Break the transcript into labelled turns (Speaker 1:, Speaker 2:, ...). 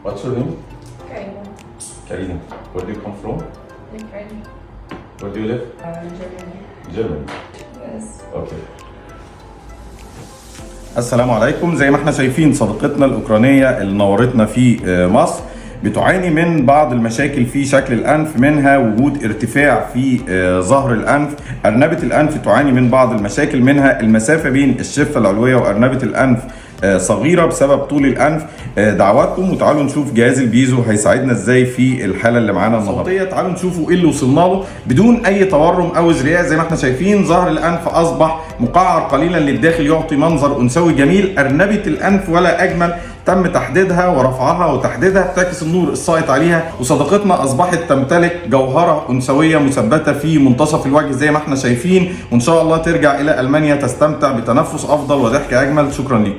Speaker 1: What's your name?
Speaker 2: Karina.
Speaker 1: Karina. Where do you come from?
Speaker 2: Ukraine.
Speaker 1: Where do you live?
Speaker 2: Germany.
Speaker 1: Germany.
Speaker 2: Yes.
Speaker 1: Okay. السلام عليكم. زي ما احنا شايفين صديقتنا الأوكرانية اللي نورتنا في مصر بتعاني من بعض المشاكل في شكل الأنف، منها وجود ارتفاع في ظهر الأنف. أرنبة الأنف تعاني من بعض المشاكل، منها المسافة بين الشفة العلوية وأرنبة الأنف صغيرة بسبب طول الأنف. دعواتكم وتعالوا نشوف جهاز البيزو هيساعدنا ازاي في الحالة اللي معانا النهارده. تعالوا نشوفوا ايه اللي وصلنا له بدون أي تورم أو ازرياء. زي ما احنا شايفين ظهر الأنف أصبح مقعر قليلا للداخل يعطي منظر أنثوي جميل. أرنبة الأنف ولا أجمل تم تحديدها ورفعها وتحديدها بتعكس النور الساقط عليها، وصديقتنا أصبحت تمتلك جوهرة أنثوية مثبتة في منتصف الوجه زي ما احنا شايفين، وإن شاء الله ترجع إلى ألمانيا تستمتع بتنفس أفضل وضحك أجمل. شكرا لكم.